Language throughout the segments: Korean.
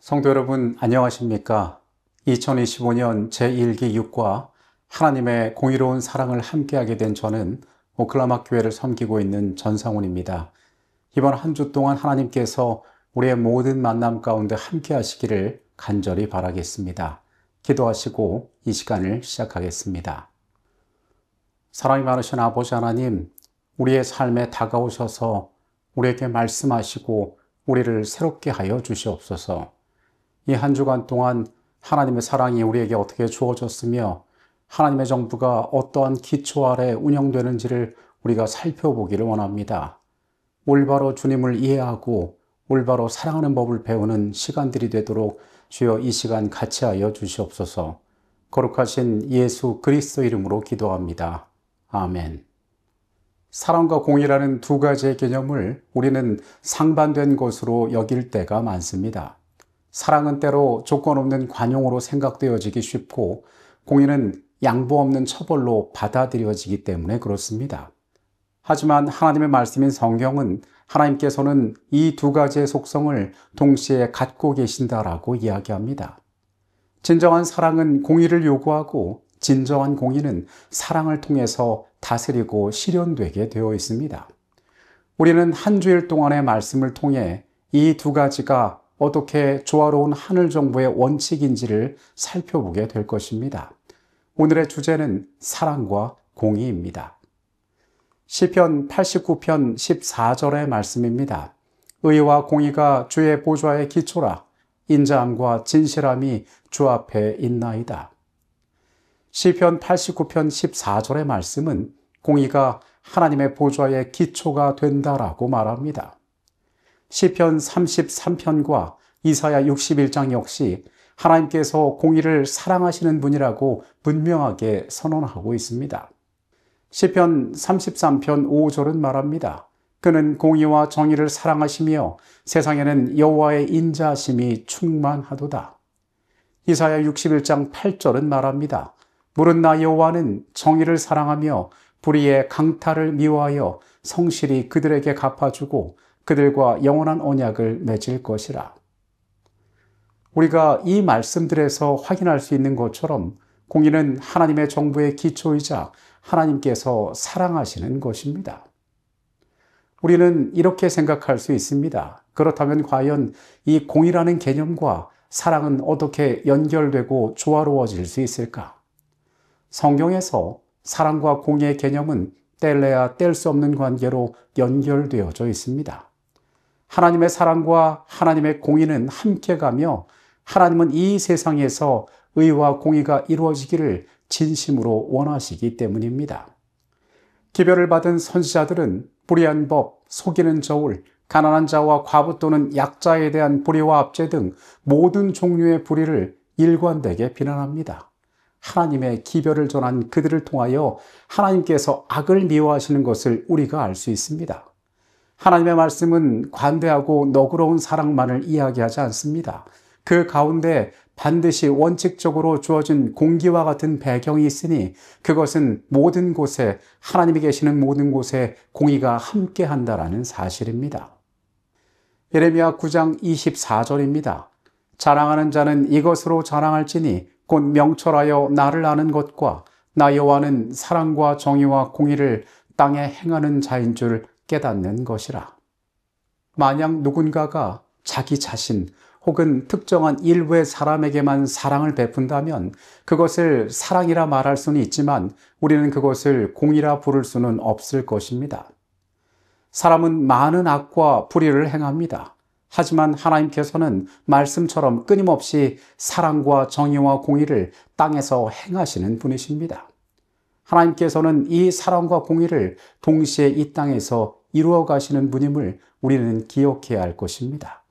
성도 여러분, 안녕하십니까? 2025년 제1기 6과 하나님의 공의로운 사랑을 함께하게 된 저는 오클라마 교회를 섬기고 있는 전상훈입니다. 이번 한 주 동안 하나님께서 우리의 모든 만남 가운데 함께 하시기를 간절히 바라겠습니다. 기도하시고 이 시간을 시작하겠습니다. 사랑이 많으신 아버지 하나님, 우리의 삶에 다가오셔서 우리에게 말씀하시고 우리를 새롭게 하여 주시옵소서. 이 한 주간 동안 하나님의 사랑이 우리에게 어떻게 주어졌으며 하나님의 정부가 어떠한 기초 아래 운영되는지를 우리가 살펴보기를 원합니다. 올바로 주님을 이해하고 올바로 사랑하는 법을 배우는 시간들이 되도록 주여 이 시간 같이 하여 주시옵소서. 거룩하신 예수 그리스도 이름으로 기도합니다. 아멘. 사랑과 공의라는 두 가지의 개념을 우리는 상반된 것으로 여길 때가 많습니다. 사랑은 때로 조건 없는 관용으로 생각되어지기 쉽고 공의는 양보 없는 처벌로 받아들여지기 때문에 그렇습니다. 하지만 하나님의 말씀인 성경은 하나님께서는 이 두 가지의 속성을 동시에 갖고 계신다라고 이야기합니다. 진정한 사랑은 공의를 요구하고 진정한 공의는 사랑을 통해서 다스리고 실현되게 되어 있습니다. 우리는 한 주일 동안의 말씀을 통해 이 두 가지가 어떻게 조화로운 하늘 정부의 원칙인지를 살펴보게 될 것입니다. 오늘의 주제는 사랑과 공의입니다. 시편 89편 14절의 말씀입니다. 의와 공의가 주의 보좌의 기초라. 인자함과 진실함이 주 앞에 있나이다. 시편 89편 14절의 말씀은 공의가 하나님의 보좌의 기초가 된다라고 말합니다. 시편 33편과 이사야 61장 역시 하나님께서 공의를 사랑하시는 분이라고 분명하게 선언하고 있습니다. 시편 33편 5절은 말합니다. 그는 공의와 정의를 사랑하시며 세상에는 여호와의 인자하심이 충만하도다. 이사야 61장 8절은 말합니다. 물은 나 여호와는 정의를 사랑하며 불의의 강탈을 미워하여 성실히 그들에게 갚아주고 그들과 영원한 언약을 맺을 것이라. 우리가 이 말씀들에서 확인할 수 있는 것처럼 공의는 하나님의 정부의 기초이자 하나님께서 사랑하시는 것입니다. 우리는 이렇게 생각할 수 있습니다. 그렇다면 과연 이 공의라는 개념과 사랑은 어떻게 연결되고 조화로워질 수 있을까? 성경에서 사랑과 공의의 개념은 뗄래야 뗄 수 없는 관계로 연결되어져 있습니다. 하나님의 사랑과 하나님의 공의는 함께 가며 하나님은 이 세상에서 의와 공의가 이루어지기를 진심으로 원하시기 때문입니다. 기별을 받은 선지자들은 불의한 법, 속이는 저울, 가난한 자와 과부 또는 약자에 대한 불의와 압제 등 모든 종류의 불의를 일관되게 비난합니다. 하나님의 기별을 전한 그들을 통하여 하나님께서 악을 미워하시는 것을 우리가 알 수 있습니다. 하나님의 말씀은 관대하고 너그러운 사랑만을 이야기하지 않습니다. 그 가운데 반드시 원칙적으로 주어진 공기와 같은 배경이 있으니 그것은 모든 곳에 하나님이 계시는 모든 곳에 공의가 함께한다라는 사실입니다. 예레미야 9장 24절입니다. 자랑하는 자는 이것으로 자랑할지니 곧 명철하여 나를 아는 것과 나 여호와는 사랑과 정의와 공의를 땅에 행하는 자인 줄 깨닫는 것이라. 만약 누군가가 자기 자신 혹은 특정한 일부의 사람에게만 사랑을 베푼다면 그것을 사랑이라 말할 수는 있지만 우리는 그것을 공의라 부를 수는 없을 것입니다. 사람은 많은 악과 불의를 행합니다. 하지만 하나님께서는 말씀처럼 끊임없이 사랑과 정의와 공의를 땅에서 행하시는 분이십니다. 하나님께서는 이 사랑과 공의를 동시에 이 땅에서 이루어 가시는 분임을 우리는 기억해야 할 것입니다.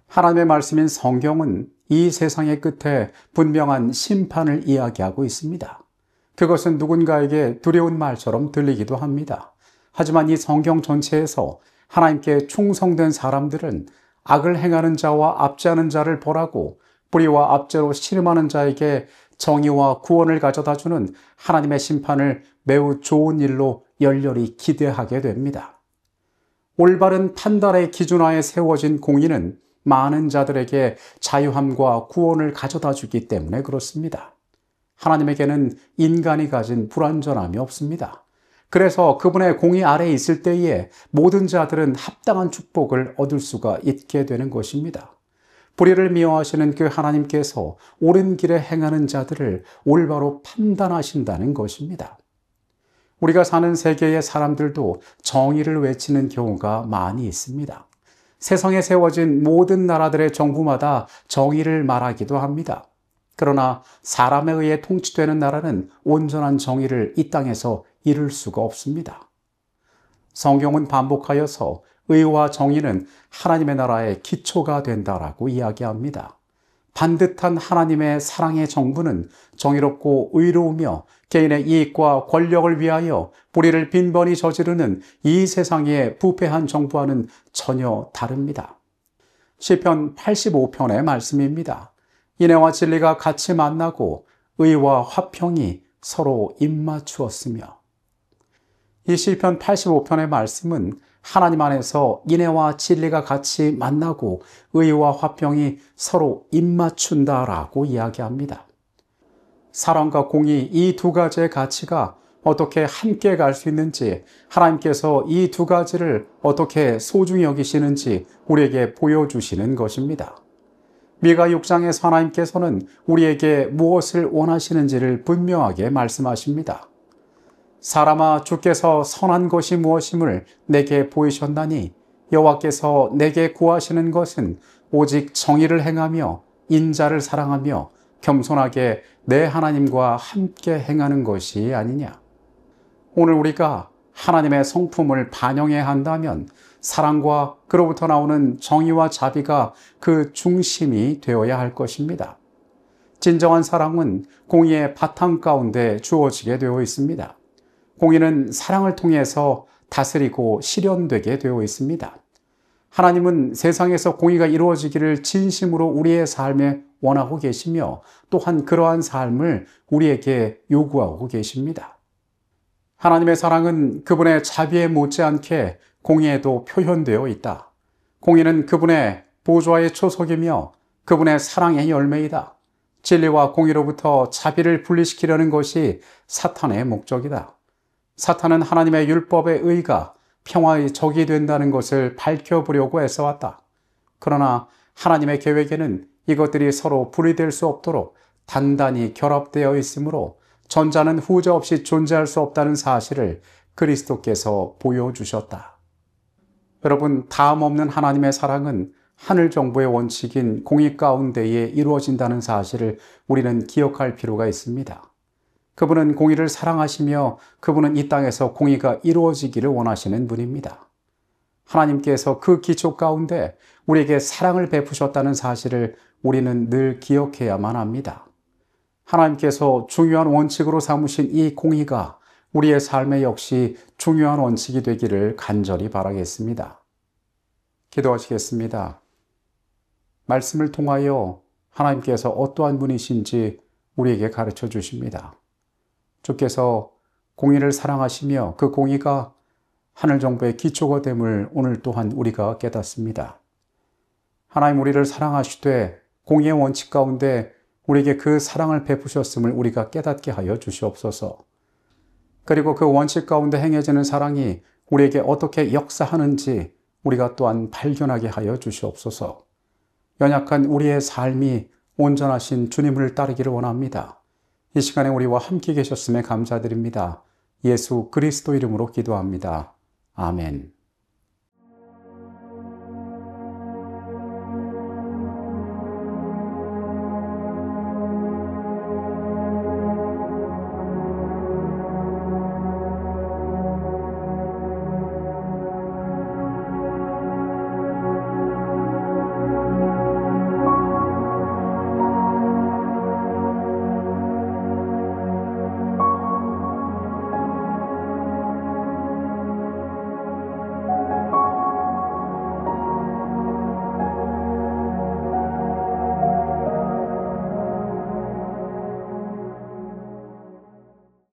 하나님의 말씀인 성경은 이 세상의 끝에 분명한 심판을 이야기하고 있습니다. 그것은 누군가에게 두려운 말처럼 들리기도 합니다. 하지만 이 성경 전체에서 하나님께 충성된 사람들은 악을 행하는 자와 압제하는 자를 벌하고 불의와 압제로 씨름하는 자에게 정의와 구원을 가져다주는 하나님의 심판을 매우 좋은 일로 열렬히 기대하게 됩니다. 올바른 판단의 기준하에 세워진 공의는 많은 자들에게 자유함과 구원을 가져다 주기 때문에 그렇습니다. 하나님에게는 인간이 가진 불완전함이 없습니다. 그래서 그분의 공의 아래에 있을 때에 모든 자들은 합당한 축복을 얻을 수가 있게 되는 것입니다. 불의를 미워하시는 그 하나님께서 옳은 길에 행하는 자들을 올바로 판단하신다는 것입니다. 우리가 사는 세계의 사람들도 정의를 외치는 경우가 많이 있습니다. 세상에 세워진 모든 나라들의 정부마다 정의를 말하기도 합니다. 그러나 사람에 의해 통치되는 나라는 온전한 정의를 이 땅에서 이룰 수가 없습니다. 성경은 반복하여서 의와 정의는 하나님의 나라의 기초가 된다라고 이야기합니다. 반듯한 하나님의 사랑의 정부는 정의롭고 의로우며 개인의 이익과 권력을 위하여 불의를 빈번히 저지르는 이 세상의 부패한 정부와는 전혀 다릅니다. 시편 85편의 말씀입니다. 인애와 진리가 같이 만나고 의와 화평이 서로 입맞추었으며. 이 시편 85편의 말씀은 하나님 안에서 인애와 진리가 같이 만나고 의와 화평이 서로 입맞춘다라고 이야기합니다. 사랑과 공의 이 두 가지의 가치가 어떻게 함께 갈 수 있는지, 하나님께서 이 두 가지를 어떻게 소중히 여기시는지 우리에게 보여주시는 것입니다. 미가 6장에서 하나님께서는 우리에게 무엇을 원하시는지를 분명하게 말씀하십니다. 사람아, 주께서 선한 것이 무엇임을 내게 보이셨나니 여호와께서 내게 구하시는 것은 오직 정의를 행하며 인자를 사랑하며 겸손하게 내 하나님과 함께 행하는 것이 아니냐. 오늘 우리가 하나님의 성품을 반영해야 한다면 사랑과 그로부터 나오는 정의와 자비가 그 중심이 되어야 할 것입니다. 진정한 사랑은 공의의 바탕 가운데 주어지게 되어 있습니다. 공의는 사랑을 통해서 다스리고 실현되게 되어 있습니다. 하나님은 세상에서 공의가 이루어지기를 진심으로 우리의 삶에 원하고 계시며 또한 그러한 삶을 우리에게 요구하고 계십니다. 하나님의 사랑은 그분의 자비에 못지않게 공의에도 표현되어 있다. 공의는 그분의 보좌의 초석이며 그분의 사랑의 열매이다. 진리와 공의로부터 자비를 분리시키려는 것이 사탄의 목적이다. 사탄은 하나님의 율법의 의가 평화의 적이 된다는 것을 밝혀보려고 애써왔다. 그러나 하나님의 계획에는 이것들이 서로 분리될 수 없도록 단단히 결합되어 있으므로 전자는 후자 없이 존재할 수 없다는 사실을 그리스도께서 보여주셨다. 여러분, 다음 없는 하나님의 사랑은 하늘 정부의 원칙인 공의 가운데에 이루어진다는 사실을 우리는 기억할 필요가 있습니다. 그분은 공의를 사랑하시며 그분은 이 땅에서 공의가 이루어지기를 원하시는 분입니다. 하나님께서 그 기초 가운데 우리에게 사랑을 베푸셨다는 사실을 우리는 늘 기억해야만 합니다. 하나님께서 중요한 원칙으로 삼으신 이 공의가 우리의 삶에 역시 중요한 원칙이 되기를 간절히 바라겠습니다. 기도하시겠습니다. 말씀을 통하여 하나님께서 어떠한 분이신지 우리에게 가르쳐 주십니다. 주께서 공의를 사랑하시며 그 공의가 하늘정부의 기초가 됨을 오늘 또한 우리가 깨닫습니다. 하나님, 우리를 사랑하시되 공의의 원칙 가운데 우리에게 그 사랑을 베푸셨음을 우리가 깨닫게 하여 주시옵소서. 그리고 그 원칙 가운데 행해지는 사랑이 우리에게 어떻게 역사하는지 우리가 또한 발견하게 하여 주시옵소서. 연약한 우리의 삶이 온전하신 주님을 따르기를 원합니다. 이 시간에 우리와 함께 계셨음에 감사드립니다. 예수 그리스도 이름으로 기도합니다. 아멘.